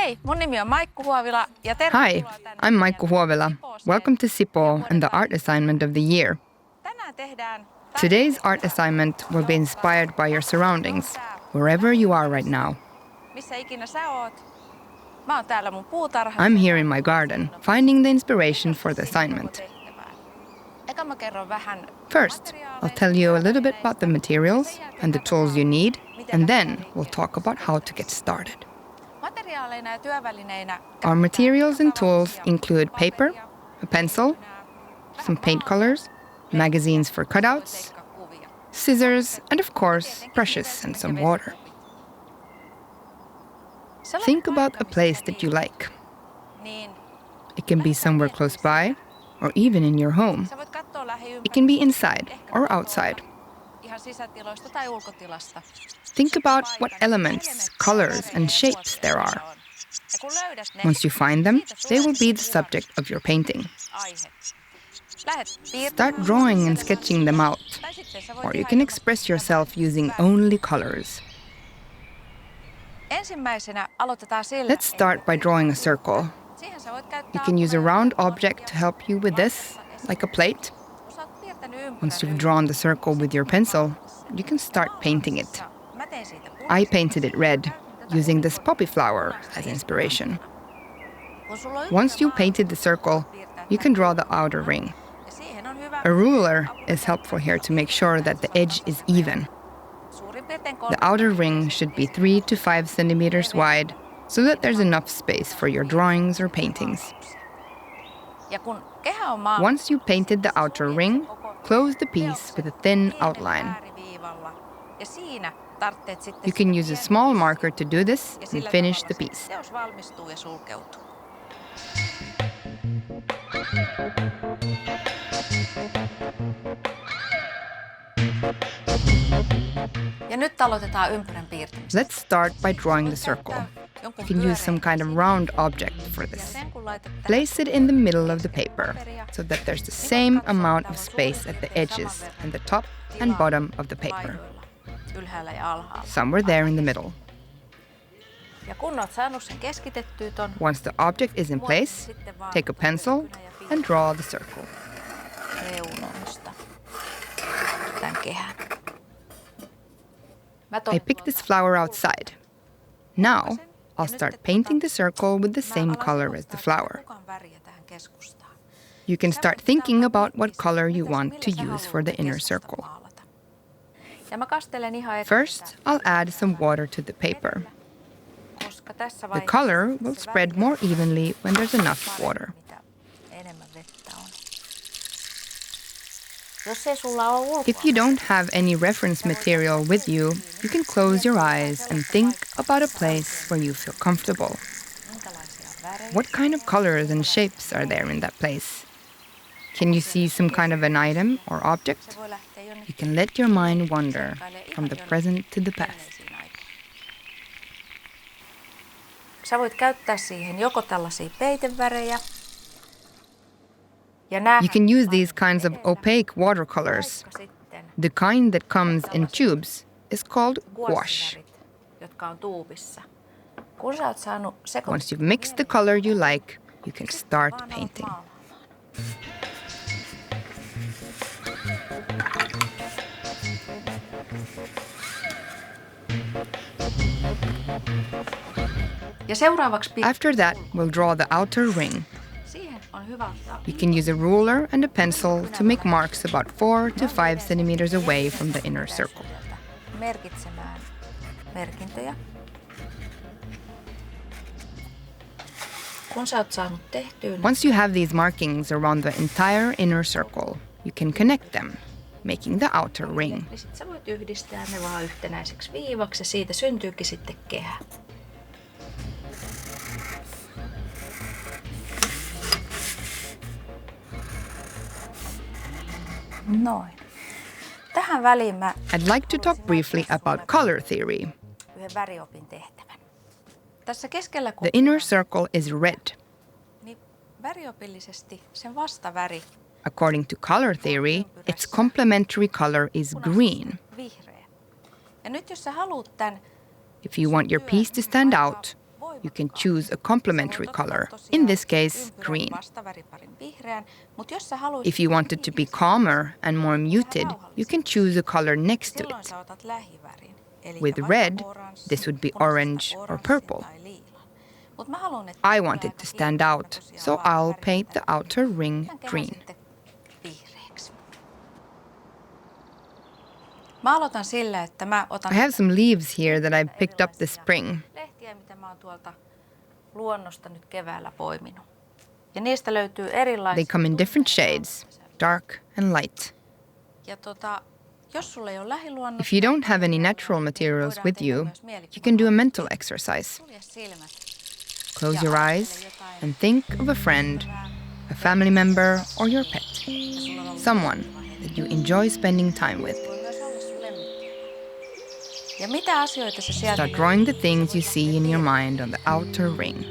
Hei, mun nimi on Maikku Huovila ja Hi, tervetuloa tänne. I'm Maikku Huovila. Welcome to Sipoo and the art assignment of the year. Tänään tehdään Today's art assignment will be inspired by your surroundings, wherever you are right now. Missä ikinä sä oot. Mä oon täällä mun puutarhassa. I'm here in my garden, finding the inspiration for the assignment. Eka mä kerron vähän. First, I'll tell you a little bit about the materials and the tools you need, and then we'll talk about how to get started. Materiaaleina ja työvälineinä. Our materials and tools include paper, a pencil, some paint colors, magazines for cutouts, scissors, and of course, brushes and some water. Think about a place that you like. It can be somewhere close by, or even in your home. It can be inside or outside. Ihan sisätiloista tai ulkotilasta. Think about what elements, colors, and shapes there are. Once you find them, they will be the subject of your painting. Start drawing and sketching them out, or you can express yourself using only colors. Let's start by drawing a circle. You can use a round object to help you with this, like a plate. Once you've drawn the circle with your pencil, you can start painting it. I painted it red, using this poppy flower as inspiration. Once you painted the circle, you can draw the outer ring. A ruler is helpful here to make sure that the edge is even. The outer ring should be 3 to 5 centimeters wide, so that there's enough space for your drawings or paintings. Once you painted the outer ring, close the piece with a thin outline. You can use a small marker to do this and finish the piece. Ja nyt aloitetaan ympyrän piirtämistä. Let's start by drawing the circle. You can use some kind of round object for this. Place it in the middle of the paper so that there's the same amount of space at the edges and the top and bottom of the paper. Ylhäällä ja alhaalla. Somewhere there in the middle. Ja kun oot saanut sen keskitettyä ton, Once the object is in place, take a pencil and draw the circle. reunoista tän kehän. I picked this flower outside. Now, I'll start painting the circle with the same color as the flower. You can start thinking about what color you want to use for the inner circle. First, I'll add some water to the paper. The color will spread more evenly when there's enough water. If you don't have any reference material with you, you can close your eyes and think about a place where you feel comfortable. What kind of colors and shapes are there in that place? Can you see some kind of an item or object? You can let your mind wander from the present to the past. Sä voit käyttää siihen joko tällaisia peitevärejä. You can use these kinds of opaque watercolors. The kind that comes in tubes is called gouache. Once you've mixed the color you like, you can start painting. After that, we'll draw the outer ring. You can use a ruler and a pencil to make marks about 4 to 5 centimeters away from the inner circle. Once you have these markings around the entire inner circle, you can connect them, making the outer ring. Sä voit yhdistää ne vaan yhtenäiseksi viivaksi ja siitä syntyykin sitten kehä. Noin. Tähän väliin mä I'd like to talk briefly about color theory. yhden väriopin tehtävän. Tässä keskellä The inner circle is red. niin väriopillisesti sen vastaväri According to color theory, its complementary color is green. vihreä. Ja nyt jos sä haluat tän If you want your piece to stand out, You can choose a complementary color, in this case, green. If you want it to be calmer and more muted, you can choose a color next to it. With red, this would be orange or purple. I want it to stand out, so I'll paint the outer ring green. I have some leaves here that I've picked up this spring. They come in different shades, dark and light. If you don't have any natural materials with you, you can do a mental exercise. Close your eyes and think of a friend, a family member, or your pet. Someone that you enjoy spending time with. Start drawing the things you see in your mind on the outer ring.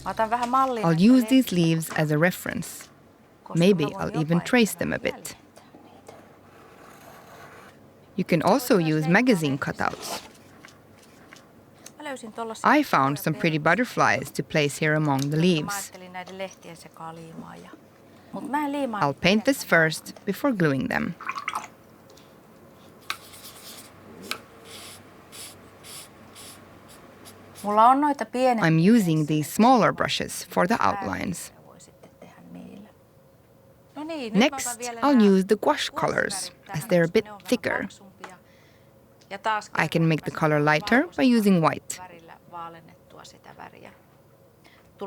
I'll use these leaves as a reference. Maybe I'll even trace them a bit. You can also use magazine cutouts. I found some pretty butterflies to place here among the leaves. I'll paint this first before gluing them. I'm using these smaller brushes for the outlines. Next, I'll use the gouache colors, as they're a bit thicker. I can make the color lighter by using white.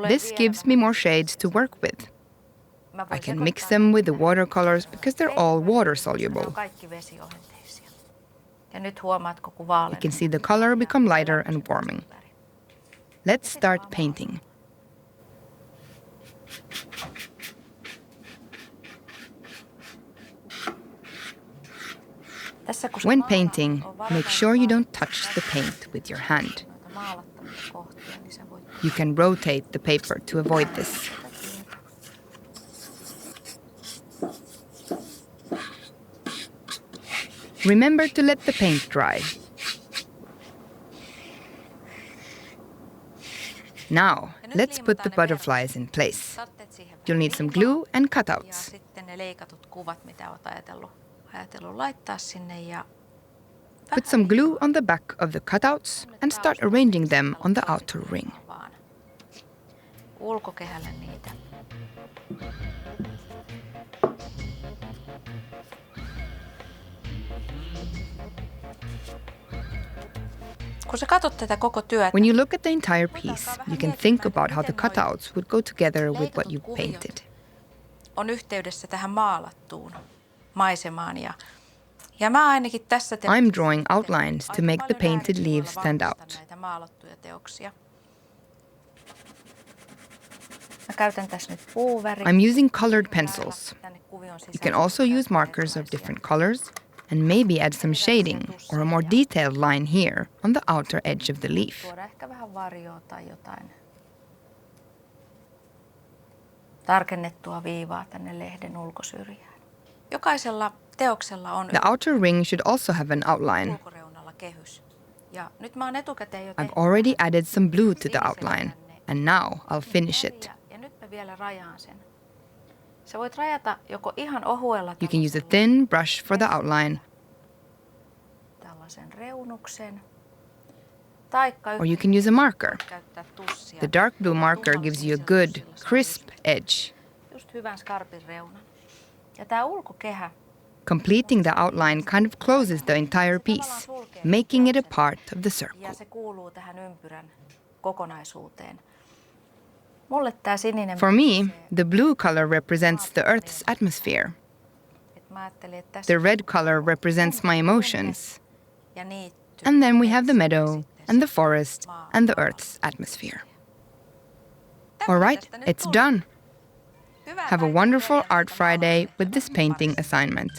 This gives me more shades to work with. I can mix them with the watercolors because they're all water-soluble. You can see the color become lighter and warming. Let's start painting. When painting, make sure you don't touch the paint with your hand. You can rotate the paper to avoid this. Remember to let the paint dry. Now, let's put the butterflies in place. You'll need some glue and cutouts. Put some glue on the back of the cutouts and start arranging them on the outer ring. When you look at the entire piece, you can think about how the cutouts would go together with what you painted. I'm drawing outlines to make the painted leaves stand out. I'm using colored pencils. You can also use markers of different colors and maybe add some shading or a more detailed line here on the outer edge of the leaf. The outer ring should also have an outline. I've already added some blue to the outline, and now I'll finish it. You can use a thin brush for the outline, or you can use a marker. The dark blue marker gives you a good, crisp edge. Completing the outline kind of closes the entire piece, making it a part of the circle. For me, the blue color represents the Earth's atmosphere. The red color represents my emotions. And then we have the meadow, and the forest, and the Earth's atmosphere. All right, it's done. Have a wonderful Art Friday with this painting assignment.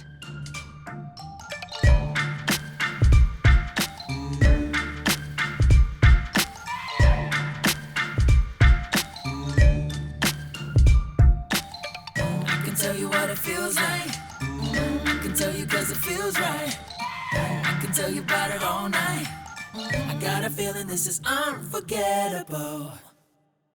Tell you what it feels like. I can tell you 'cause it feels right. I can tell you about it all night. I got a feeling this is unforgettable.